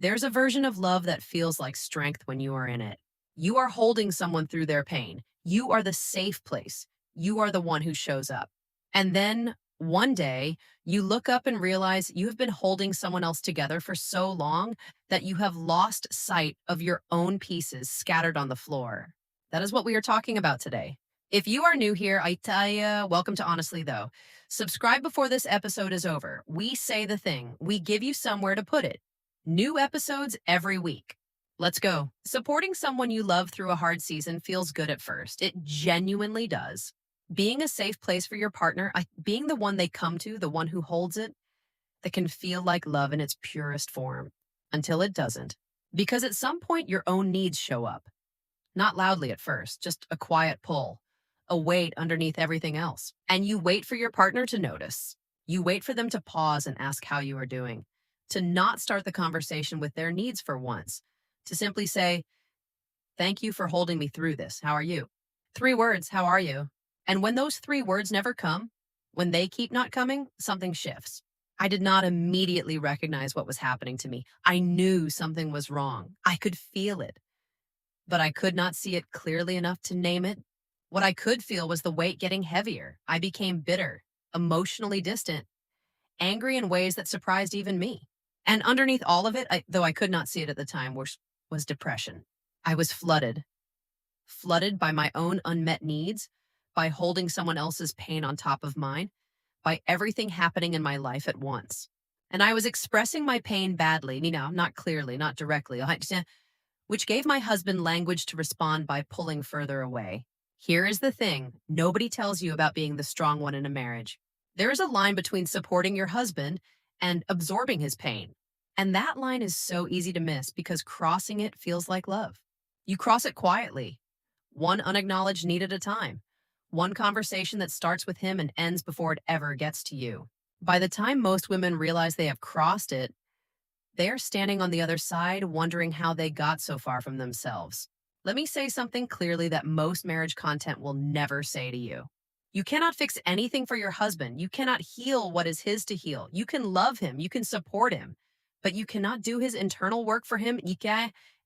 There's a version of love that feels like strength when you are in it. You are holding someone through their pain. You are the safe place. You are the one who shows up. And then one day, you look up and realize you have been holding someone else together for so long that you have lost sight of your own pieces scattered on the floor. That is what we are talking about today. If you are new here, I tell you, welcome to Honestly Though. Subscribe before this episode is over. We say the thing, we give you somewhere to put it. New episodes every week. Let's go. Supporting someone you love through a hard season feels good at first. It genuinely does. Being a safe place for your partner, being the one they come to, the one who holds it, that can feel like love in its purest form until it doesn't. Because at some point, your own needs show up. Not loudly at first, just a quiet pull, a weight underneath everything else. And you wait for your partner to notice. You wait for them to pause and ask how you are doing, to not start the conversation with their needs for once, to simply say, "Thank you for holding me through this. How are you?" 3 words, how are you? And when those 3 words never come, when they keep not coming, something shifts. I did not immediately recognize what was happening to me. I knew something was wrong. I could feel it, but I could not see it clearly enough to name it. What I could feel was the weight getting heavier. I became bitter, emotionally distant, angry in ways that surprised even me. And underneath all of it, though I could not see it at the time, was depression. I was flooded by my own unmet needs, by holding someone else's pain on top of mine, by everything happening in my life at once. And I was expressing my pain badly, not clearly, not directly, which gave my husband language to respond by pulling further away. Here is the thing nobody tells you about being the strong one in a marriage. There is a line between supporting your husband and absorbing his pain. And that line is so easy to miss because crossing it feels like love. You cross it quietly, one unacknowledged need at a time, one conversation that starts with him and ends before it ever gets to you. By the time most women realize they have crossed it, they are standing on the other side wondering how they got so far from themselves. Let me say something clearly that most marriage content will never say to you. You cannot fix anything for your husband. You cannot heal what is his to heal. You can love him. You can support him. But you cannot do his internal work for him,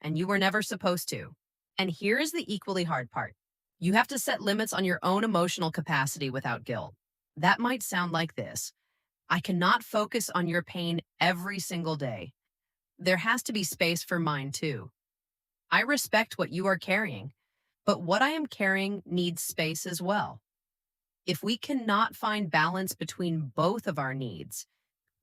and you were never supposed to. And here is the equally hard part. You have to set limits on your own emotional capacity without guilt. That might sound like this. I cannot focus on your pain every single day. There has to be space for mine too. I respect what you are carrying, but what I am carrying needs space as well. If we cannot find balance between both of our needs,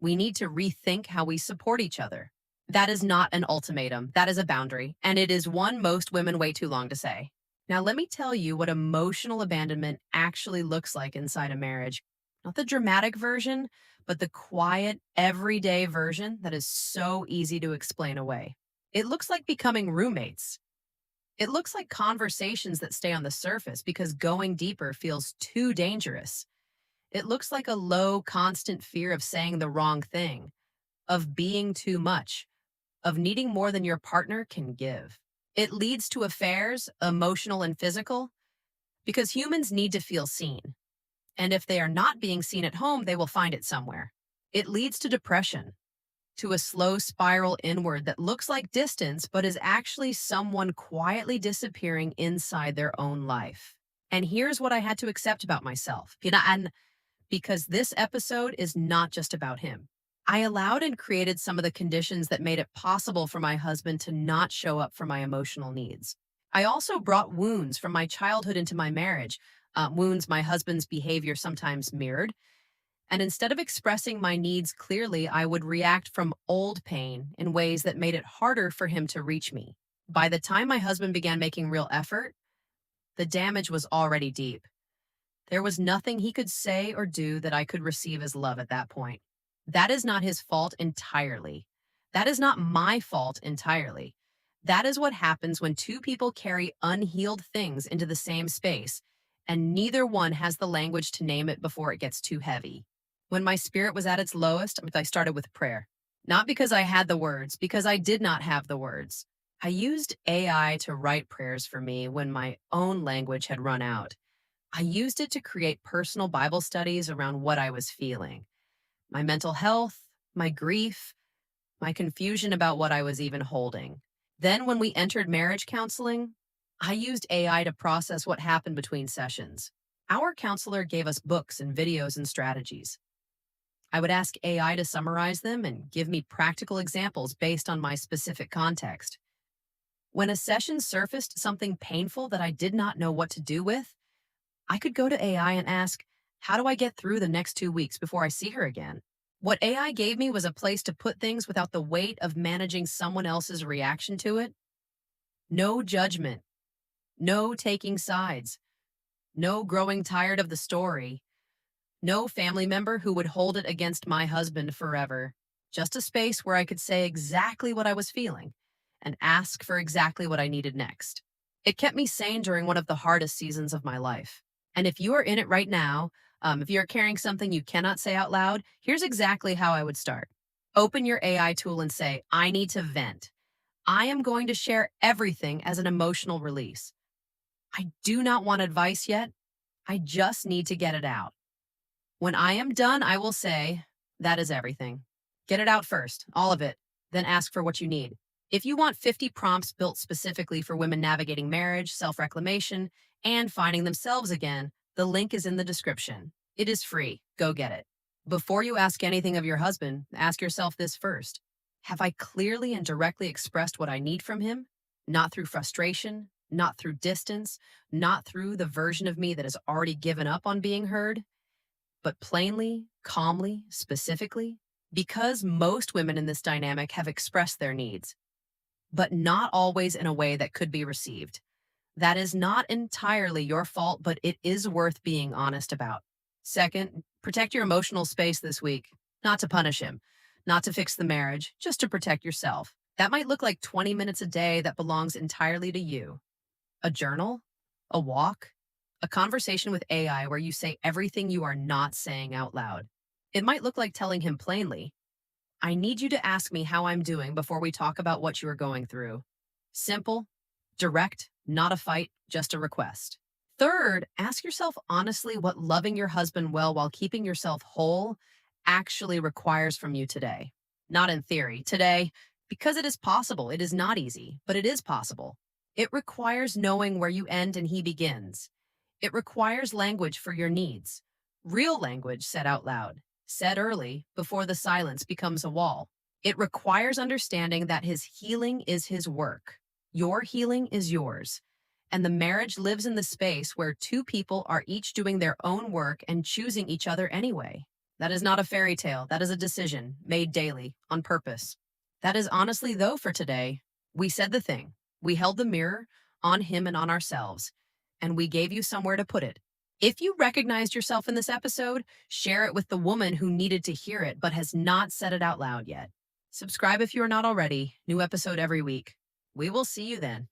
we need to rethink how we support each other. That is not an ultimatum. That is a boundary, and it is one most women wait too long to say. Now, let me tell you what emotional abandonment actually looks like inside a marriage. Not the dramatic version, but the quiet, everyday version that is so easy to explain away. It looks like becoming roommates. It looks like conversations that stay on the surface because going deeper feels too dangerous. It looks like a low, constant fear of saying the wrong thing, of being too much, of needing more than your partner can give. It leads to affairs, emotional and physical, because humans need to feel seen. And if they are not being seen at home, they will find it somewhere. It leads to depression, to a slow spiral inward that looks like distance, but is actually someone quietly disappearing inside their own life. And here's what I had to accept about myself. And because this episode is not just about him. I allowed and created some of the conditions that made it possible for my husband to not show up for my emotional needs. I also brought wounds from my childhood into my marriage, wounds my husband's behavior sometimes mirrored. And instead of expressing my needs clearly, I would react from old pain in ways that made it harder for him to reach me. By the time my husband began making real effort, the damage was already deep. There was nothing he could say or do that I could receive as love at that point. That is not his fault entirely. That is not my fault entirely. That is what happens when two people carry unhealed things into the same space, and neither one has the language to name it before it gets too heavy. When my spirit was at its lowest, I started with prayer. Not because I had the words, because I did not have the words. I used AI to write prayers for me when my own language had run out. I used it to create personal Bible studies around what I was feeling. My mental health, my grief, my confusion about what I was even holding. Then, when we entered marriage counseling, I used AI to process what happened between sessions. Our counselor gave us books and videos and strategies. I would ask AI to summarize them and give me practical examples based on my specific context. When a session surfaced something painful that I did not know what to do with, I could go to AI and ask, how do I get through the next 2 weeks before I see her again? What AI gave me was a place to put things without the weight of managing someone else's reaction to it. No judgment, no taking sides, no growing tired of the story, no family member who would hold it against my husband forever. Just a space where I could say exactly what I was feeling and ask for exactly what I needed next. It kept me sane during one of the hardest seasons of my life. And if you are in it right now, if you're carrying something you cannot say out loud, here's exactly how I would start. Open your AI tool and say, I need to vent. I am going to share everything as an emotional release. I do not want advice yet. I just need to get it out. When I am done, I will say, that is everything. Get it out first, all of it, then ask for what you need. If you want 50 prompts built specifically for women navigating marriage, self-reclamation, and finding themselves again, the link is in the description. It is free. Go get it. Before you ask anything of your husband, ask yourself this first. Have I clearly and directly expressed what I need from him? Not through frustration, not through distance, not through the version of me that has already given up on being heard, but plainly, calmly, specifically, because most women in this dynamic have expressed their needs, but not always in a way that could be received. That is not entirely your fault, but it is worth being honest about. Second, protect your emotional space this week, not to punish him, not to fix the marriage, just to protect yourself. That might look like 20 minutes a day that belongs entirely to you. A journal, a walk, a conversation with AI where you say everything you are not saying out loud. It might look like telling him plainly, I need you to ask me how I'm doing before we talk about what you are going through. Simple, direct, not a fight, just a request. Third, ask yourself honestly what loving your husband well while keeping yourself whole actually requires from you today. Not in theory. Today, because it is possible, it is not easy, but it is possible. It requires knowing where you end and he begins. It requires language for your needs. Real language said out loud, said early, before the silence becomes a wall. It requires understanding that his healing is his work. Your healing is yours. And the marriage lives in the space where two people are each doing their own work and choosing each other anyway. That is not a fairy tale. That is a decision made daily, on purpose. That is honestly, though, for today. We said the thing. We held the mirror on him and on ourselves, and we gave you somewhere to put it. If you recognized yourself in this episode, share it with the woman who needed to hear it but has not said it out loud yet. Subscribe if you are not already. New episode every week. We will see you then.